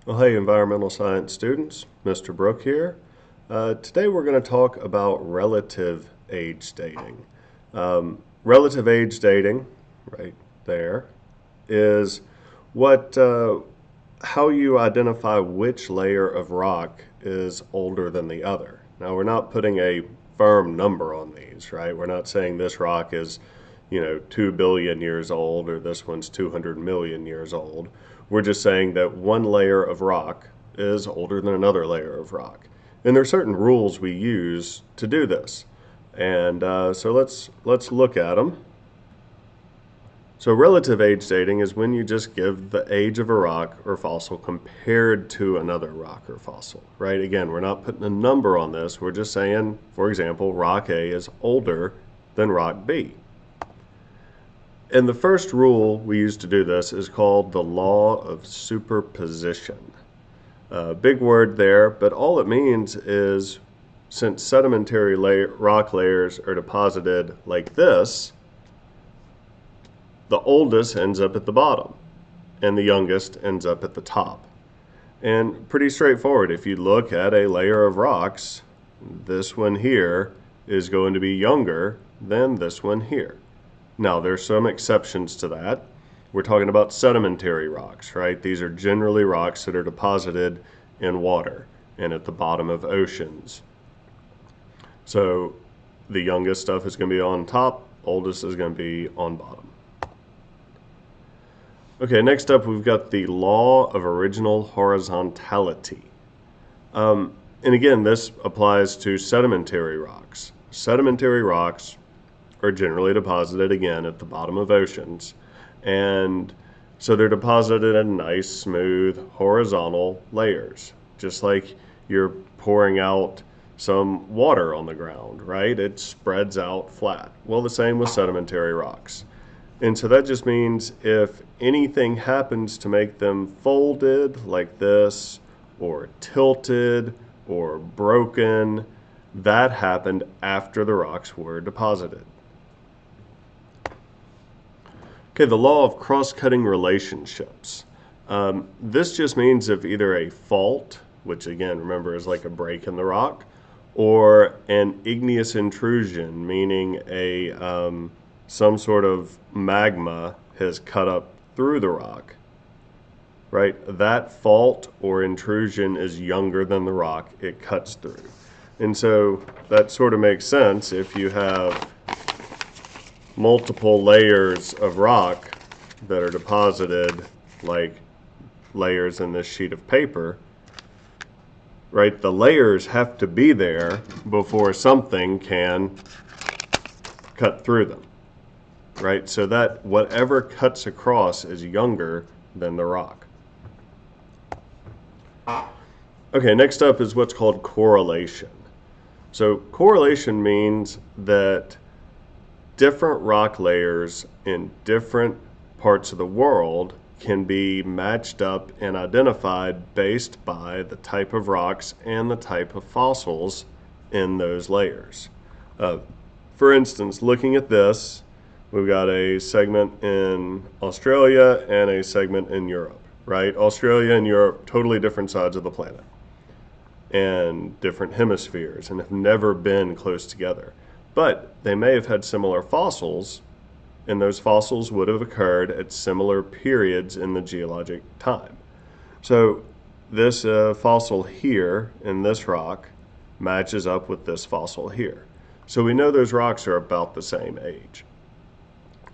Well, hey, environmental science students, Mr. Brook here. Today we're going to talk about relative age dating. Relative age dating, right there, is what how you identify which layer of rock is older than the other. Now, we're not putting a firm number on these, right? We're not saying this rock is, 2 billion years old or this one's 200 million years old. We're just saying that one layer of rock is older than another layer of rock. And there are certain rules we use to do this. And so let's look at them. So relative age dating is when you just give the age of a rock or fossil compared to another rock or fossil, right? Again, we're not putting a number on this. We're just saying, for example, rock A is older than rock B. And the first rule we use to do this is called the law of superposition. Big word there, but all it means is since sedimentary rock layers are deposited like this, the oldest ends up at the bottom and the youngest ends up at the top. And pretty straightforward. If you look at a layer of rocks, this one here is going to be younger than this one here. Now, there's some exceptions to that. We're talking about sedimentary rocks, right? These are generally rocks that are deposited in water and at the bottom of oceans. So the youngest stuff is going to be on top, oldest is going to be on bottom. Okay, next up we've got the law of original horizontality. And again, this applies to sedimentary rocks. Sedimentary rocks are generally deposited again at the bottom of oceans. And so they're deposited in nice, smooth, horizontal layers, just like you're pouring out some water on the ground, right? It spreads out flat. Well, the same with sedimentary rocks. And so that just means if anything happens to make them folded like this, or tilted, or broken, that happened after the rocks were deposited. Okay, the law of cross-cutting relationships. This just means if either a fault, which again, remember, is like a break in the rock, or an igneous intrusion, meaning some sort of magma has cut up through the rock, right? That fault or intrusion is younger than the rock it cuts through. And so that sort of makes sense if you have multiple layers of rock that are deposited like layers in this sheet of paper, right? The layers have to be there before something can cut through them, right? So that whatever cuts across is younger than the rock. Okay, next up is what's called correlation. So correlation means that different rock layers in different parts of the world can be matched up and identified based by the type of rocks and the type of fossils in those layers. For instance, looking at this, we've got a segment in Australia and a segment in Europe, right? Australia and Europe, totally different sides of the planet and different hemispheres and have never been close together. But they may have had similar fossils, and those fossils would have occurred at similar periods in the geologic time. So this fossil here in this rock matches up with this fossil here. So we know those rocks are about the same age.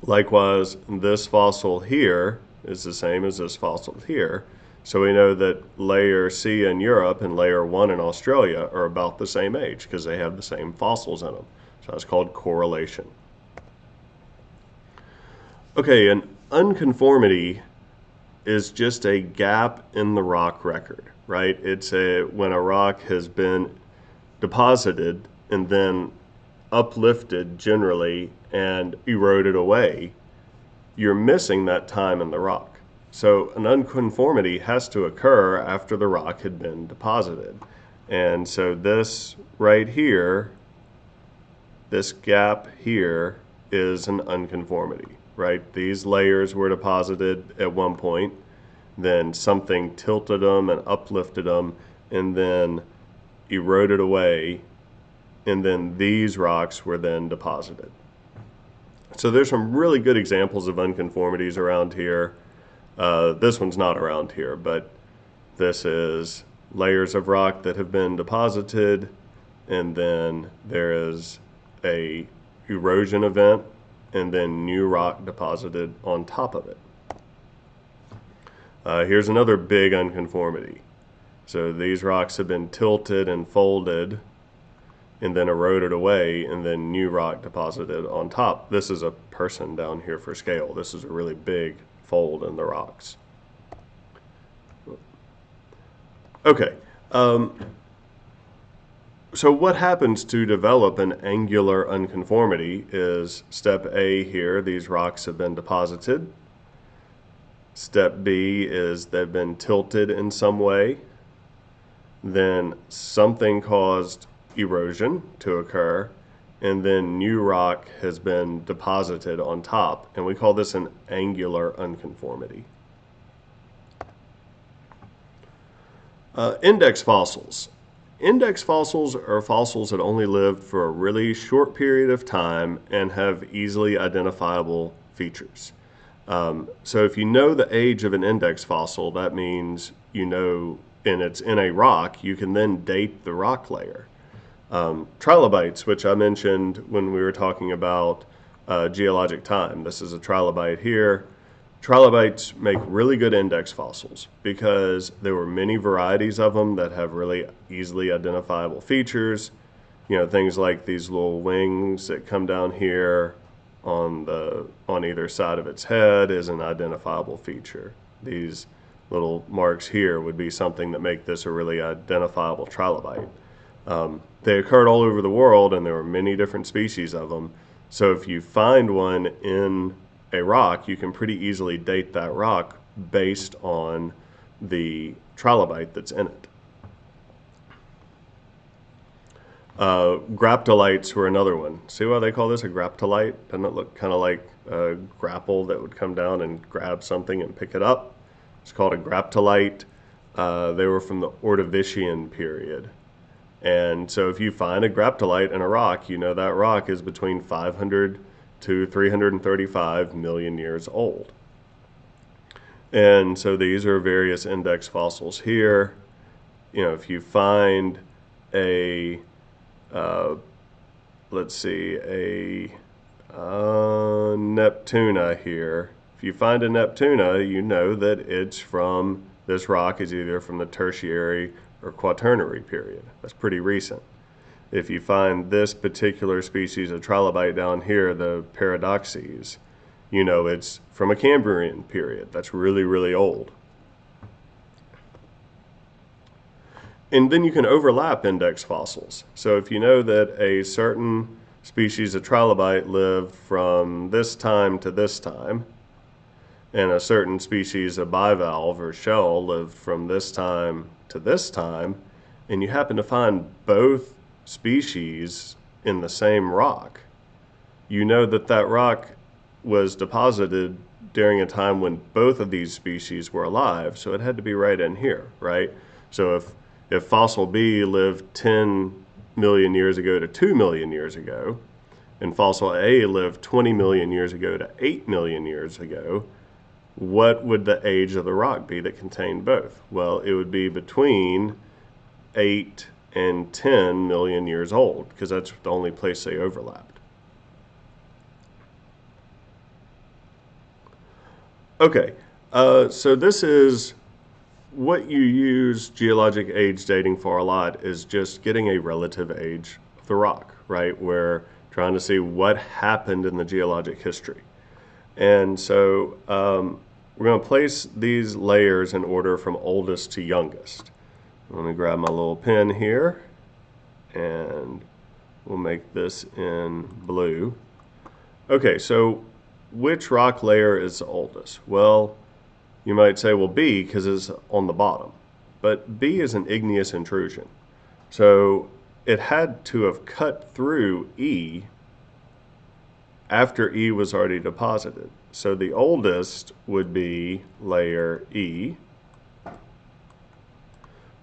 Likewise, this fossil here is the same as this fossil here. So we know that layer C in Europe and layer 1 in Australia are about the same age because they have the same fossils in them. So that's called correlation. Okay, an unconformity is just a gap in the rock record, right? It's when a rock has been deposited and then uplifted generally and eroded away, you're missing that time in the rock. So an unconformity has to occur after the rock had been deposited. And so this right here, this gap here is an unconformity, right? These layers were deposited at one point. then something tilted them and uplifted them, and then eroded away, and then these rocks were then deposited. So there's some really good examples of unconformities around here. This one's not around here, but this is layers of rock that have been deposited, and then there is a erosion event, and then new rock deposited on top of it. Here's another big unconformity. So these rocks have been tilted and folded and then eroded away, and then new rock deposited on top. This is a person down here for scale. This is a really big fold in the rocks. Okay, so what happens to develop an angular unconformity is step A here, these rocks have been deposited. Step B is they've been tilted in some way. Then something caused erosion to occur, and then new rock has been deposited on top, and we call this an angular unconformity. Index fossils. Index fossils are fossils that only lived for a really short period of time and have easily identifiable features. So if you know the age of an index fossil, that means you know, and it's in a rock, you can then date the rock layer. Trilobites, which I mentioned when we were talking about geologic time. This is a trilobite here. Trilobites make really good index fossils because there were many varieties of them that have really easily identifiable features. You know, things like these little wings that come down here on either side of its head is an identifiable feature. These little marks here would be something that make this a really identifiable trilobite. They occurred all over the world, and there were many different species of them. So if you find one in a rock, you can pretty easily date that rock based on the trilobite that's in it. Graptolites were another one. See why they call this a graptolite? Doesn't it look kind of like a grapple that would come down and grab something and pick it up? It's called a graptolite. They were from the Ordovician period. And so if you find a graptolite in a rock, you know that rock is between 500 to 335 million years old. And so these are various index fossils here. You know, if you find a, let's see, a Neptuna here. If you find a Neptuna, you know that it's from, this rock is either from the Tertiary or Quaternary period. That's pretty recent. If you find this particular species of trilobite down here, the Paradoxes, you know it's from a Cambrian period. That's really, really old. And then you can overlap index fossils. So if you know that a certain species of trilobite lived from this time to this time, and a certain species of bivalve or shell lived from this time to this time, and you happen to find both species in the same rock, you know that that rock was deposited during a time when both of these species were alive, so it had to be right in here, right? So if fossil B lived 10 million years ago to 2 million years ago, and fossil A lived 20 million years ago to 8 million years ago, what would the age of the rock be that contained both? Well, it would be between 8 and 10 million years old, because that's the only place they overlapped. Okay, so this is what you use geologic age dating for a lot, is just getting a relative age of the rock, right? We're trying to see what happened in the geologic history. And so we're going to place these layers in order from oldest to youngest. Let me grab my little pen here, and we'll make this in blue. Okay, so which rock layer is the oldest? Well, you might say, well, B, because it's on the bottom. But B is an igneous intrusion. So it had to have cut through E after E was already deposited. So the oldest would be layer E,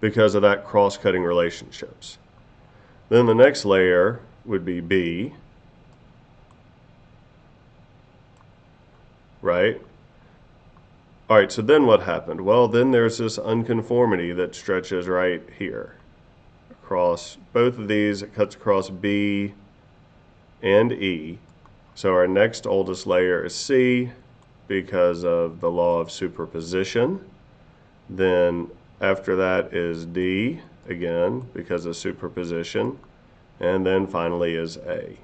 because of that cross-cutting relationships. Then the next layer would be B, right? All right, so then what happened? Well, then there's this unconformity that stretches right here across both of these. It cuts across B and E. So our next oldest layer is C because of the law of superposition. Then after that is D, again, because of superposition. And then finally is A.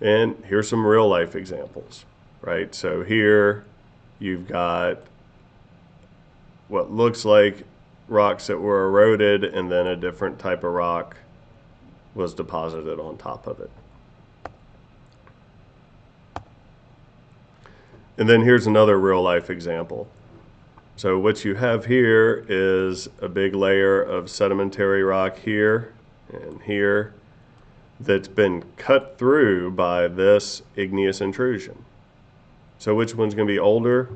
And here's some real life examples, right? So here you've got what looks like rocks that were eroded, and then a different type of rock was deposited on top of it. And then here's another real life example. So what you have here is a big layer of sedimentary rock here and here that's been cut through by this igneous intrusion. So which one's going to be older?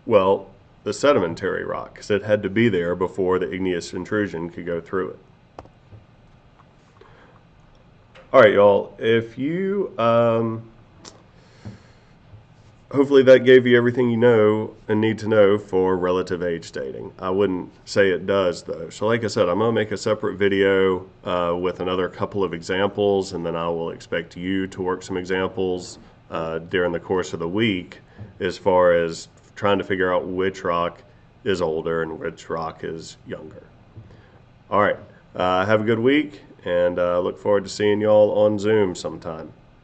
Well, the sedimentary rock, because it had to be there before the igneous intrusion could go through it. All right, y'all, if you hopefully that gave you everything you know and need to know for relative age dating. I wouldn't say it does, though. So like I said, I'm going to make a separate video with another couple of examples, and then I will expect you to work some examples during the course of the week as far as trying to figure out which rock is older and which rock is younger. All right, have a good week, and look forward to seeing y'all on Zoom sometime.